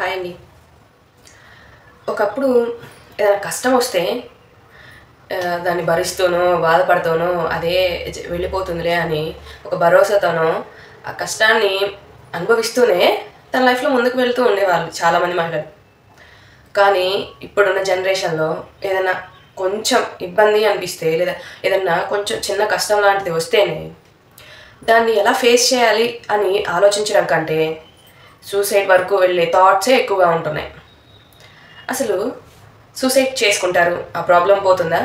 Hi అండి. ఒకప్పుడు ఏదైనా కష్టం వస్తే దాన్ని భరిస్తూనో, బాధపడుతూనో అదే వెళ్ళిపోతుందిలే అని ఒక భరోసాతోనో ఆ కష్టాన్ని అనుభవిస్తూనే తన లైఫ్‌లో ముందుకు వెళ్తూ ఉండేవాళ్ళు చాలామంది మహిళలు. కానీ ఇప్పుడున్న జనరేషన్‌లో ఏదైనా కొంచెం ఇబ్బంది అనిపిస్తే లేదా ఏదన్నా కొంచెం చిన్న కష్టం లాంటిది వస్తేనే దాన్ని ఎలా ఫేస్ చేయాలి అని ఆలోచించడం కంటే సూసైడ్ వరకు వెళ్ళే థాట్సే ఎక్కువగా ఉంటున్నాయి. అసలు సూసైడ్ చేసుకుంటారు, ఆ ప్రాబ్లం పోతుందా?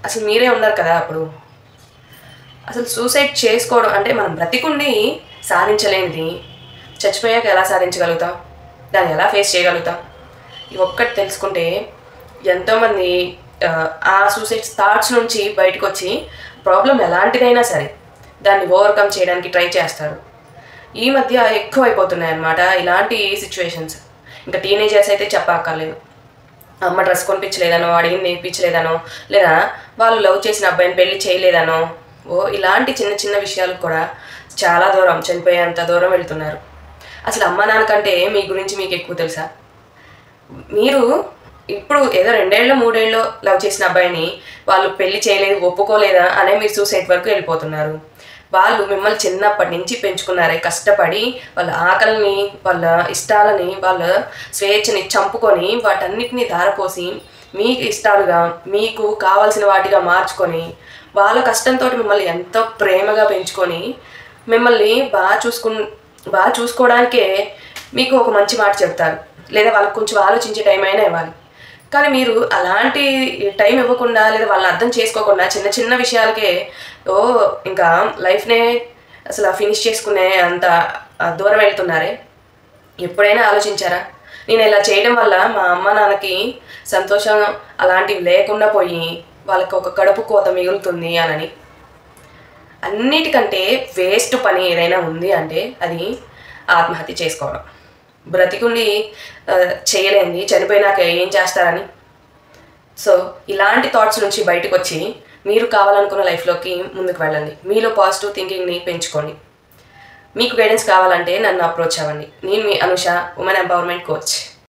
అసలు మీరే ఉన్నారు కదా అప్పుడు. అసలు సూసైడ్ చేసుకోవడం అంటే మనం బ్రతికుండి సాధించలేనిది చచ్చిపోయాక ఎలా సాధించగలుగుతాం? దాన్ని ఎలా ఫేస్ చేయగలుగుతాం? ఇవి ఒక్కటి తెలుసుకుంటే ఎంతోమంది ఆ సూసైడ్ థాట్స్ నుంచి బయటకొచ్చి ప్రాబ్లం ఎలాంటిదైనా సరే దాన్ని ఓవర్‌కమ్ చేయడానికి ట్రై చేస్తారు. ఈ మధ్య ఎక్కువైపోతున్నాయన్నమాట ఇలాంటి సిచ్యువేషన్స్. ఇంకా టీనేజర్స్ అయితే చెప్పక్కర్లేదు. అమ్మ డ్రెస్ కొనిపించలేదనో, అడిగింది నేర్పించలేదనో, లేదా వాళ్ళు లవ్ చేసిన అబ్బాయిని పెళ్లి చేయలేదనో, ఇలాంటి చిన్న చిన్న విషయాలకు కూడా చాలా దూరం, చనిపోయేంత దూరం వెళ్తున్నారు. అసలు అమ్మా నాన్న కంటే మీ గురించి మీకు ఎక్కువ తెలుసా? మీరు ఇప్పుడు ఏదో 2 ఏళ్ళో 3 ఏళ్ళో లవ్ చేసిన అబ్బాయిని వాళ్ళు పెళ్లి చేయలేదు, ఒప్పుకోలేదా అనే మీరు సూసైడ్ వరకు వెళ్ళిపోతున్నారు. వాళ్ళు మిమ్మల్ని చిన్నప్పటి నుంచి పెంచుకున్నారే కష్టపడి, వాళ్ళ ఆకలిని, వాళ్ళ ఇష్టాలని, వాళ్ళ స్వేచ్ఛని చంపుకొని వాటన్నిటిని ధారపోసి మీకు ఇష్టాలుగా, మీకు కావాల్సిన వాటిగా మార్చుకొని, వాళ్ళ కష్టంతో మిమ్మల్ని ఎంతో ప్రేమగా పెంచుకొని మిమ్మల్ని బాగా చూసుకోవడానికే మీకు ఒక మంచి మాట చెప్తారు, లేదా వాళ్ళకి కొంచెం ఆలోచించే టైం అయినా ఇవ్వాలి. కానీ మీరు అలాంటి టైం ఇవ్వకుండా, లేదా వాళ్ళని అర్థం చేసుకోకుండా చిన్న చిన్న విషయాలకే ఇంకా లైఫ్‌నే అసలు ఫినిష్ చేసుకునే అంత దూరం వెళ్తున్నారే. ఎప్పుడైనా ఆలోచించారా? నేను ఇలా చేయడం వల్ల మా అమ్మ నాన్నకి సంతోషం అలాంటివి లేకుండా పోయి వాళ్ళకి ఒక కడుపు కోత మిగులుతుంది అనని. అన్నిటికంటే వేస్ట్ పని ఏదైనా ఉంది అంటే అది ఆత్మహత్య చేసుకోవడం. బ్రతికుండి చేయలేంది చనిపోయినాక ఏం చేస్తారని. సో ఇలాంటి థాట్స్ నుంచి బయటకు వచ్చి మీరు కావాలనుకున్న లైఫ్లోకి ముందుకు వెళ్ళండి. మీలో పాజిటివ్ థింకింగ్ని పెంచుకోండి. మీకు గైడెన్స్ కావాలంటే నన్ను అప్రోచ్ అవ్వండి. నేను మీ అనుష, ఉమెన్ ఎంపవర్మెంట్ కోచ్.